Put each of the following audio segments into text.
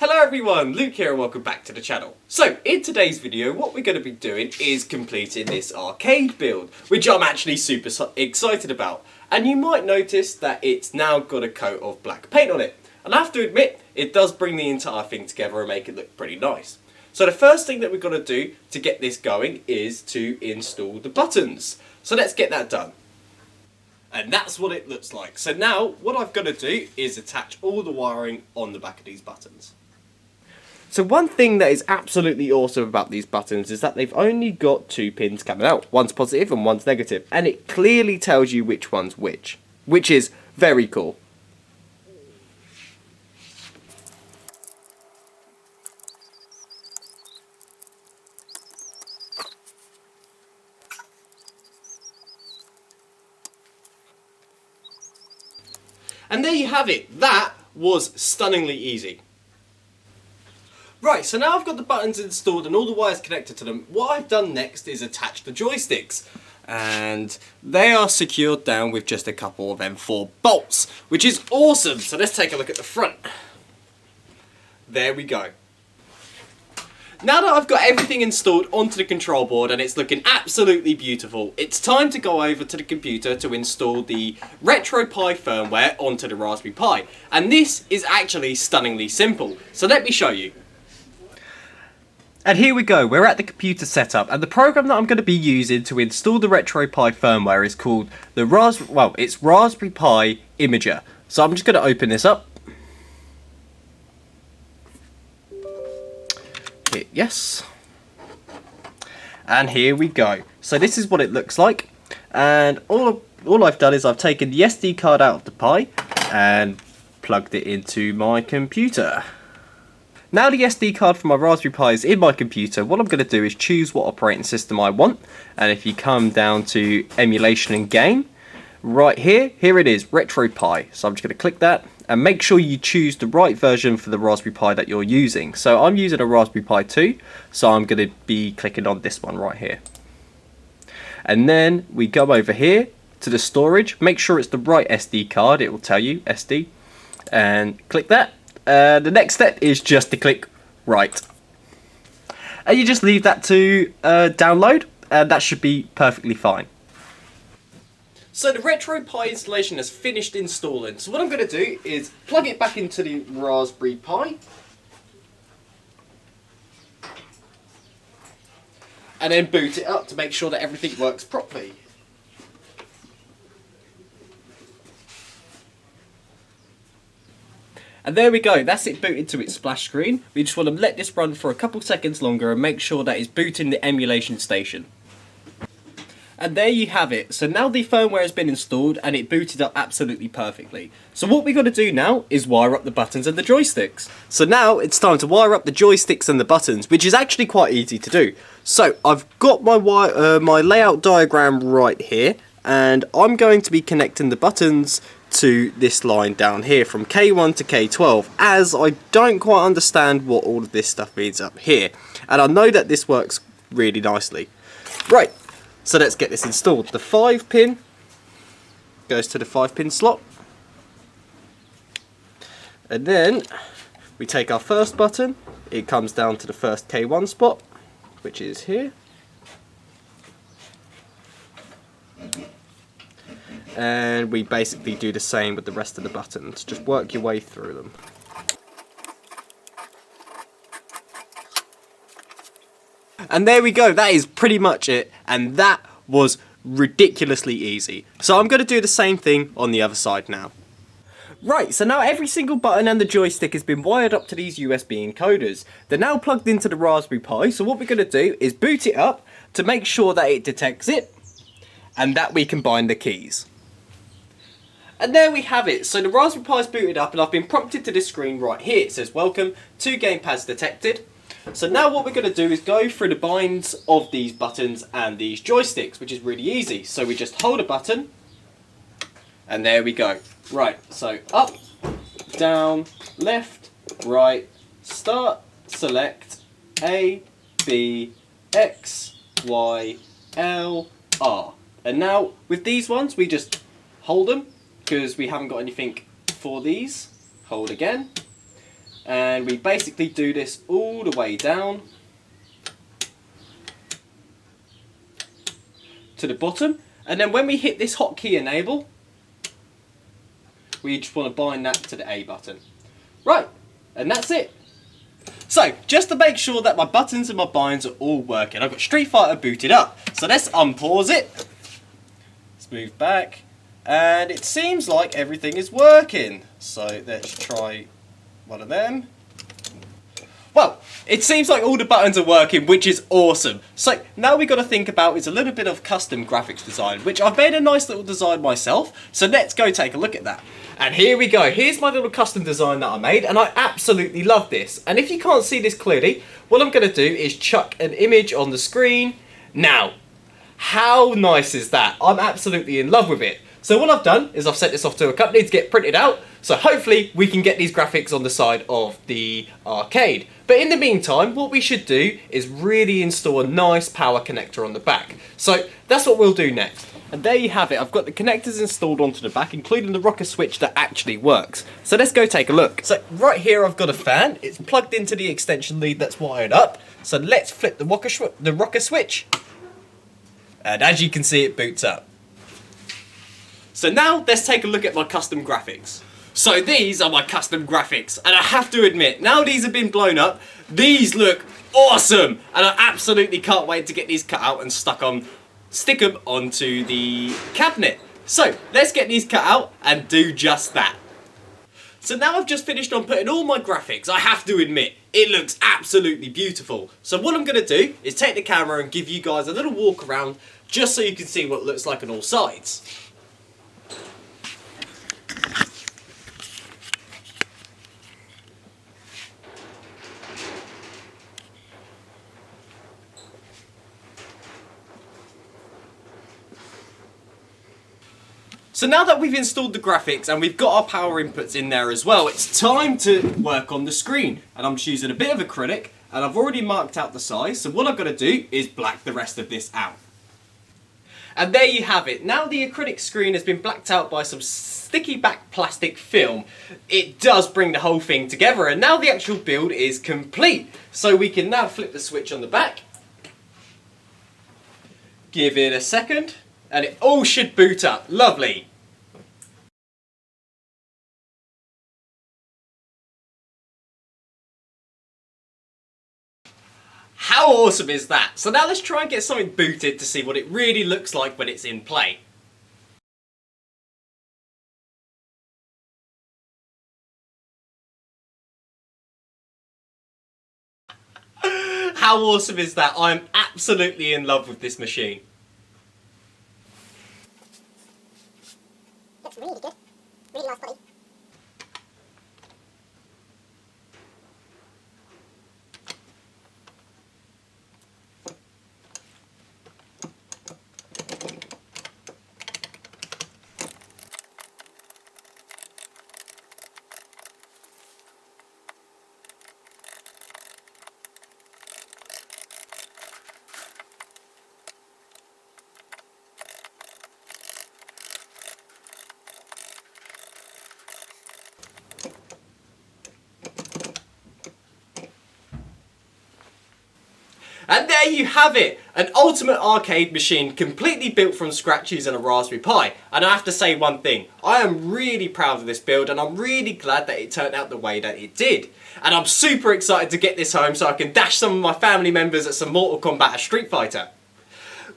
Hello everyone, Luke here and welcome back to the channel. So, in today's video what we're going to be doing is completing this arcade build, which I'm actually super excited about. And you might notice that it's now got a coat of black paint on it. And I have to admit, it does bring the entire thing together and make it look pretty nice. So the first thing that we've got to do to get this going is to install the buttons. So let's get that done. And that's what it looks like. So now, what I've got to do is attach all the wiring on the back of these buttons. So one thing that is absolutely awesome about these buttons is that they've only got 2 pins coming out. One's positive and one's negative. And it clearly tells you which one's which is very cool. And there you have it. That was stunningly easy. Right, so now I've got the buttons installed and all the wires connected to them. What I've done next is attach the joysticks. And they are secured down with just a couple of M4 bolts, which is awesome. So let's take a look at the front. There we go. Now that I've got everything installed onto the control board and it's looking absolutely beautiful, it's time to go over to the computer to install the RetroPie firmware onto the Raspberry Pi. And this is actually stunningly simple, so let me show you. And here we go, we're at the computer setup, and the program that I'm going to be using to install the RetroPie firmware is called the Raspberry Pi Imager. So I'm just going to open this up. Hit yes, and here we go. So this is what it looks like, and all I've done is I've taken the SD card out of the Pi and plugged it into my computer. Now the SD card from my Raspberry Pi is in my computer. What I'm going to do is choose what operating system I want, and if you come down to emulation and game, right here it is, RetroPie. So I'm just going to click that. And make sure you choose the right version for the Raspberry Pi that you're using. So I'm using a Raspberry Pi 2, so I'm going to be clicking on this one right here. And then we go over here to the storage. Make sure it's the right SD card, it will tell you SD. And click that. The next step is just to click right. And you just leave that to download, and that should be perfectly fine. So the RetroPie installation has finished installing. So what I'm going to do is plug it back into the Raspberry Pi. And then boot it up to make sure that everything works properly. And there we go, that's it booted to its splash screen. We just want to let this run for a couple seconds longer and make sure that it's booting the emulation station. And there you have it. So now the firmware has been installed and it booted up absolutely perfectly. So what we've got to do now is wire up the buttons and the joysticks. So now it's time to wire up the joysticks and the buttons, which is actually quite easy to do. So I've got my my layout diagram right here, and I'm going to be connecting the buttons to this line down here from K1 to K12, as I don't quite understand what all of this stuff means up here. And I know that this works really nicely. Right. So let's get this installed. The 5 pin goes to the 5 pin slot. And then we take our first button. It comes down to the first K1 spot, which is here. And we basically do the same with the rest of the buttons. Just work your way through them. And there we go, that is pretty much it, and that was ridiculously easy. So I'm going to do the same thing on the other side now. Right, so now every single button and the joystick has been wired up to these USB encoders. They're now plugged into the Raspberry Pi, so what we're going to do is boot it up to make sure that it detects it, and that we can bind the keys. And there we have it. So the Raspberry Pi is booted up and I've been prompted to this screen right here. It says, welcome, 2 gamepads detected. So now what we're going to do is go through the binds of these buttons and these joysticks, which is really easy. So we just hold a button, and there we go. Right, so up, down, left, right, start, select, A, B, X, Y, L, R. And now with these ones, we just hold them, because we haven't got anything for these. Hold again. And we basically do this all the way down to the bottom. And then when we hit this hotkey enable, we just want to bind that to the A button. Right, and that's it. So, just to make sure that my buttons and my binds are all working, I've got Street Fighter booted up. So let's unpause it. Let's move back. And it seems like everything is working. So let's try one of them. Well, it seems like all the buttons are working, which is awesome. So now we've got to think about is a little bit of custom graphics design, which I've made a nice little design myself. So let's go take a look at that. And here we go. Here's my little custom design that I made, and I absolutely love this. And if you can't see this clearly, what I'm going to do is chuck an image on the screen. Now, how nice is that? I'm absolutely in love with it. So what I've done is I've sent this off to a company to get printed out. So hopefully we can get these graphics on the side of the arcade. But in the meantime, what we should do is really install a nice power connector on the back. So that's what we'll do next. And there you have it. I've got the connectors installed onto the back, including the rocker switch that actually works. So let's go take a look. So right here I've got a fan. It's plugged into the extension lead that's wired up. So let's flip the rocker switch. And as you can see, it boots up. So now let's take a look at my custom graphics. So these are my custom graphics, and I have to admit, now these have been blown up, these look awesome, and I absolutely can't wait to get these cut out and stick them onto the cabinet. So let's get these cut out and do just that. So now I've just finished on putting all my graphics. I have to admit, it looks absolutely beautiful. So what I'm going to do is take the camera and give you guys a little walk around just so you can see what it looks like on all sides. So now that we've installed the graphics and we've got our power inputs in there as well, it's time to work on the screen. And I'm just using a bit of acrylic, and I've already marked out the size, so what I've got to do is black the rest of this out. And there you have it. Now the acrylic screen has been blacked out by some sticky back plastic film. It does bring the whole thing together, and now the actual build is complete. So we can now flip the switch on the back, give it a second, and it all should boot up. Lovely. How awesome is that? So now let's try and get something booted to see what it really looks like when it's in play. How awesome is that? I'm absolutely in love with this machine. Looks really good. Really nice body. And there you have it! An ultimate arcade machine completely built from scratch using a Raspberry Pi. And I have to say one thing, I am really proud of this build and I'm really glad that it turned out the way that it did. And I'm super excited to get this home so I can dash some of my family members at some Mortal Kombat or Street Fighter.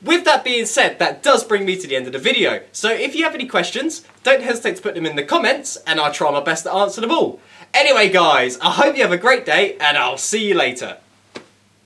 With that being said, that does bring me to the end of the video. So if you have any questions, don't hesitate to put them in the comments and I'll try my best to answer them all. Anyway guys, I hope you have a great day and I'll see you later.